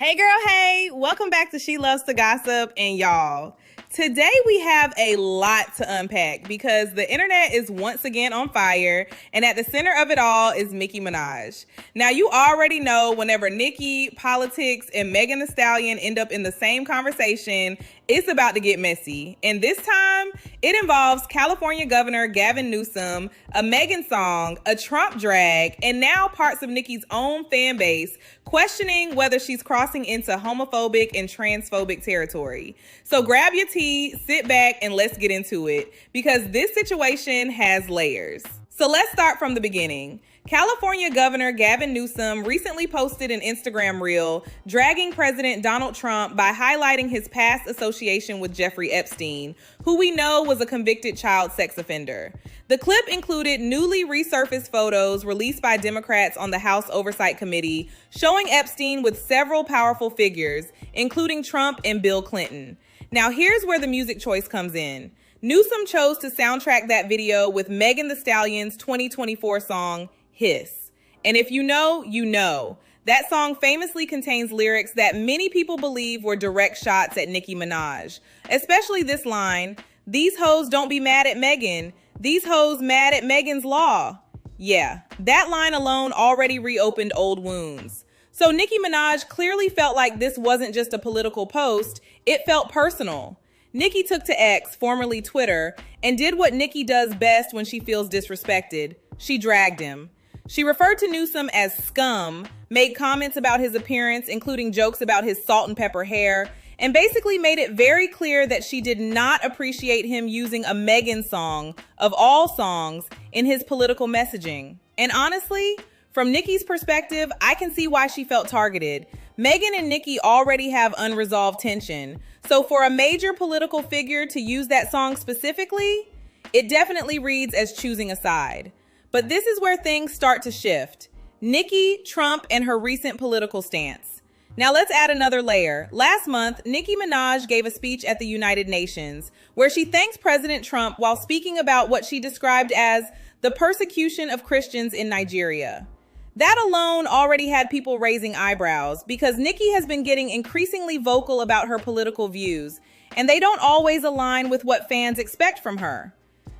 Hey girl, hey, welcome back to She Loves to Gossip. And y'all, today we have a lot to unpack because the internet is once again on fire, and at the center of it all is Nicki Minaj. Now, you already know whenever Nicki, politics, and Megan Thee Stallion end up in the same conversation, it's about to get messy. And this time, it involves California Governor Gavin Newsom, a Megan song, a Trump drag, and now parts of Nicki's own fan base questioning whether she's crossing into homophobic and transphobic territory. So grab your tea, sit back, and let's get into it, because this situation has layers. So let's start from the beginning. California Governor Gavin Newsom recently posted an Instagram reel dragging President Donald Trump by highlighting his past association with Jeffrey Epstein, who we know was a convicted child sex offender. The clip included newly resurfaced photos released by Democrats on the House Oversight Committee showing Epstein with several powerful figures, including Trump and Bill Clinton. Now here's where the music choice comes in. Newsom chose to soundtrack that video with Megan Thee Stallion's 2024 song, Hiss. And if you know, you know. That song famously contains lyrics that many people believe were direct shots at Nicki Minaj, especially this line, "These hoes don't be mad at Megan. These hoes mad at Megan's law." Yeah, that line alone already reopened old wounds. So Nicki Minaj clearly felt like this wasn't just a political post, it felt personal. Nicki took to X, formerly Twitter, and did what Nicki does best when she feels disrespected. She dragged him. She referred to Newsom as scum, made comments about his appearance, including jokes about his salt and pepper hair, and basically made it very clear that she did not appreciate him using a Megan song, of all songs, in his political messaging. And honestly, from Nicki's perspective, I can see why she felt targeted. Megan and Nicki already have unresolved tension, so for a major political figure to use that song specifically, it definitely reads as choosing a side. But this is where things start to shift. Nicki, Trump, and her recent political stance. Now let's add another layer. Last month, Nicki Minaj gave a speech at the United Nations where she thanks President Trump while speaking about what she described as the persecution of Christians in Nigeria. That alone already had people raising eyebrows because Nicki has been getting increasingly vocal about her political views, and they don't always align with what fans expect from her.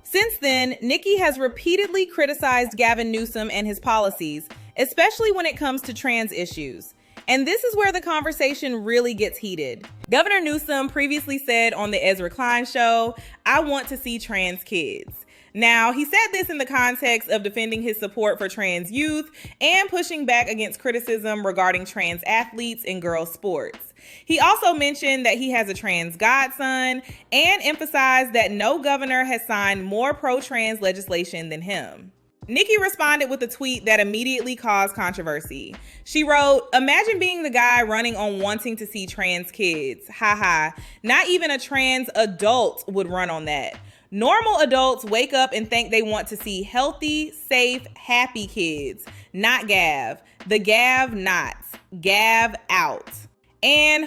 Since then, Nicki has repeatedly criticized Gavin Newsom and his policies, especially when it comes to trans issues. And this is where the conversation really gets heated. Governor Newsom previously said on the Ezra Klein show, "I want to see trans kids." Now, he said this in the context of defending his support for trans youth and pushing back against criticism regarding trans athletes in girls' sports. He also mentioned that he has a trans godson and emphasized that no governor has signed more pro-trans legislation than him. Nicki responded with a tweet that immediately caused controversy. She wrote, "Imagine being the guy running on wanting to see trans kids. Haha, not even a trans adult would run on that. Normal adults wake up and think they want to see healthy, safe, happy kids. Not Gav. The Gav nots. Gav out." And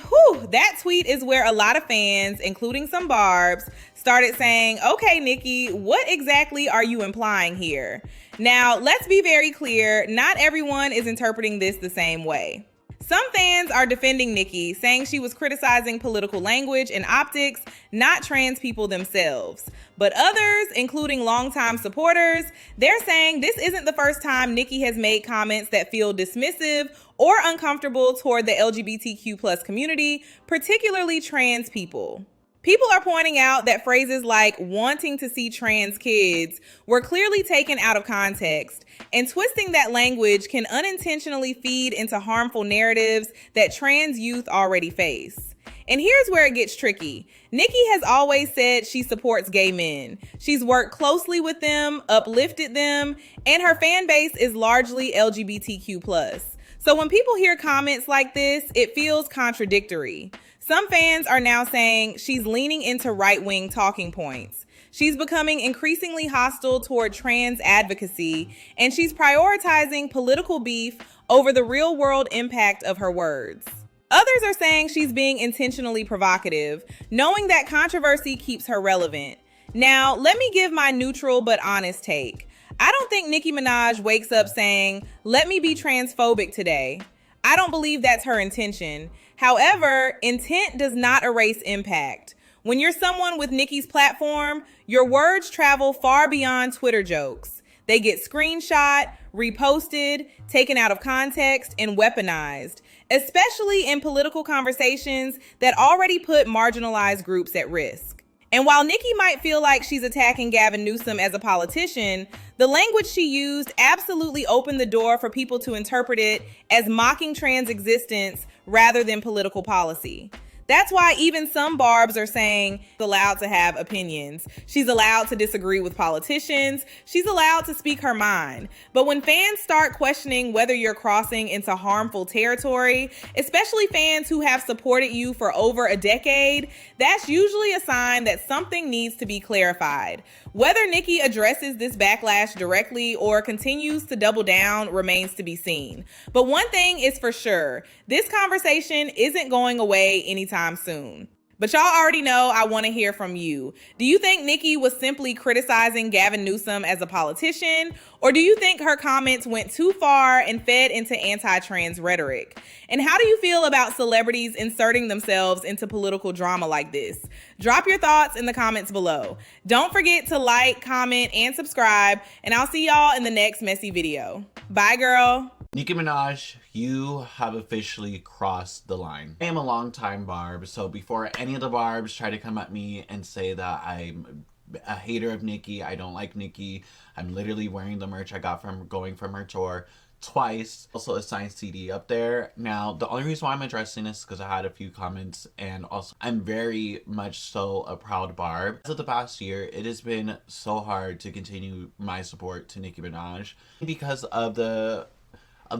that tweet is where a lot of fans, including some Barbz, started saying, "Okay, Nicki, what exactly are you implying here?" Now, let's be very clear, not everyone is interpreting this the same way. Some fans are defending Nicki, saying she was criticizing political language and optics, not trans people themselves. But others, including longtime supporters, they're saying this isn't the first time Nicki has made comments that feel dismissive or uncomfortable toward the LGBTQ+ community, particularly trans people. People are pointing out that phrases like wanting to see trans kids were clearly taken out of context, and twisting that language can unintentionally feed into harmful narratives that trans youth already face. And here's where it gets tricky. Nicki has always said she supports gay men. She's worked closely with them, uplifted them, and her fan base is largely LGBTQ+. So when people hear comments like this, it feels contradictory. Some fans are now saying she's leaning into right-wing talking points. She's becoming increasingly hostile toward trans advocacy, and she's prioritizing political beef over the real-world impact of her words. Others are saying she's being intentionally provocative, knowing that controversy keeps her relevant. Now, let me give my neutral but honest take. I don't think Nicki Minaj wakes up saying, "Let me be transphobic today." I don't believe that's her intention. However, intent does not erase impact. When you're someone with Nicki's platform, your words travel far beyond Twitter jokes. They get screenshot, reposted, taken out of context, and weaponized, especially in political conversations that already put marginalized groups at risk. And while Nicki might feel like she's attacking Gavin Newsom as a politician, the language she used absolutely opened the door for people to interpret it as mocking trans existence rather than political policy. That's why even some Barbs are saying she's allowed to have opinions. She's allowed to disagree with politicians. She's allowed to speak her mind. But when fans start questioning whether you're crossing into harmful territory, especially fans who have supported you for over a decade, that's usually a sign that something needs to be clarified. Whether Nicki addresses this backlash directly or continues to double down remains to be seen. But one thing is for sure, this conversation isn't going away anytime soon. But y'all already know I want to hear from you. Do you think Nicki was simply criticizing Gavin Newsom as a politician? Or do you think her comments went too far and fed into anti-trans rhetoric? And how do you feel about celebrities inserting themselves into political drama like this? Drop your thoughts in the comments below. Don't forget to like, comment, and subscribe, and I'll see y'all in the next messy video. Bye, girl. Nicki Minaj, you have officially crossed the line. I am a longtime Barb, so before any of the Barbs try to come at me and say that I'm a hater of Nicki, I don't like Nicki, I'm literally wearing the merch I got from going from her tour twice. Also a signed CD up there. Now, the only reason why I'm addressing this is because I had a few comments, and also I'm very much so a proud Barb. As of the past year, it has been so hard to continue my support to Nicki Minaj because of the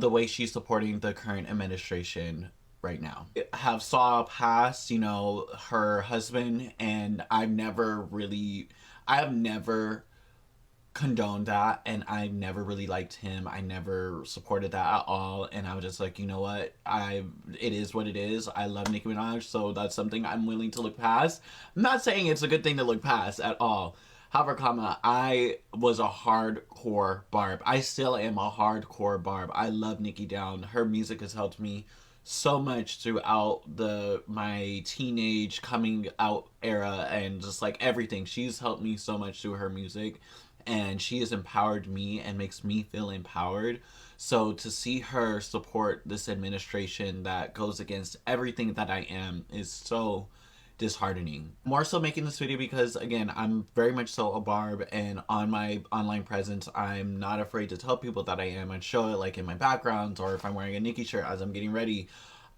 way she's supporting the current administration right now. I have saw past, her husband, and I have never condoned that, and I never really liked him. I never supported that at all, and I was just like, you know what, it is what it is. I love Nicki Minaj, so that's something I'm willing to look past. I'm not saying it's a good thing to look past at all. However, I was a hardcore Barb. I still am a hardcore Barb. I love Nicki down. Her music has helped me so much throughout my teenage coming out era and just like everything. She's helped me so much through her music, and she has empowered me and makes me feel empowered. So to see her support this administration that goes against everything that I am is so disheartening. More so making this video because, again, I'm very much so a Barb, and on my online presence I'm not afraid to tell people that I am and show it, like in my backgrounds or if I'm wearing a Nicki shirt as I'm getting ready.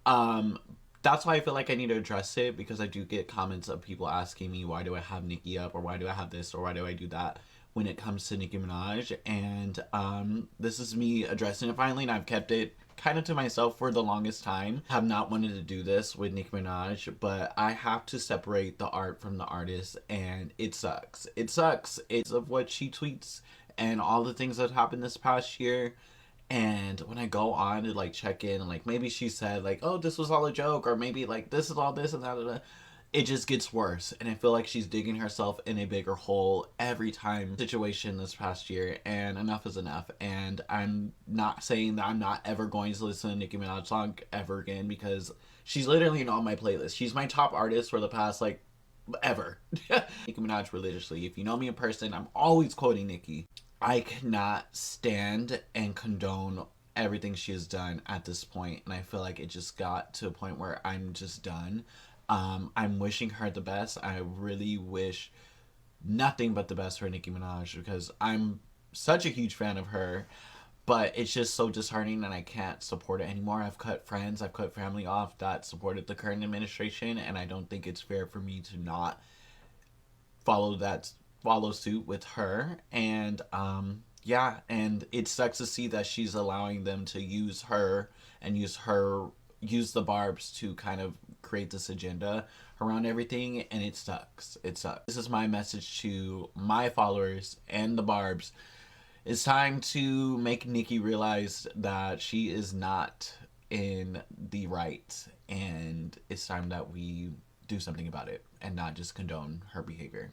That's why I feel like I need to address it, because I do get comments of people asking me, why do I have Nicki up, or why do I have this, or why do I do that when it comes to Nicki Minaj. And this is me addressing it finally, and I've kept it kind of to myself for the longest time. I have not wanted to do this with Nicki Minaj, but I have to separate the art from the artist, and it sucks. It sucks. It's of what she tweets and all the things that happened this past year. And when I go on to like check in, and like maybe she said like, oh, this was all a joke, or maybe like this is all this and that, it just gets worse, and I feel like she's digging herself in a bigger hole every time situation this past year, and enough is enough. And I'm not saying that I'm not ever going to listen to Nicki Minaj song ever again, because she's literally on my playlist. She's my top artist for the past like ever. Nicki Minaj religiously. If you know me in person, I'm always quoting Nicki. I cannot stand and condone everything she has done at this point, and I feel like it just got to a point where I'm just done. I'm wishing her the best. I really wish nothing but the best for Nicki Minaj, because I'm such a huge fan of her, but it's just so disheartening, and I can't support it anymore. I've cut friends, I've cut family off that supported the current administration, and I don't think it's fair for me to not follow suit with her. And yeah, and it sucks to see that she's allowing them to use her and use the Barbs to kind of create this agenda around everything, and it sucks. It sucks. This is my message to my followers and the Barbs. It's time to make Nicki realize that she is not in the right, and it's time that we do something about it and not just condone her behavior.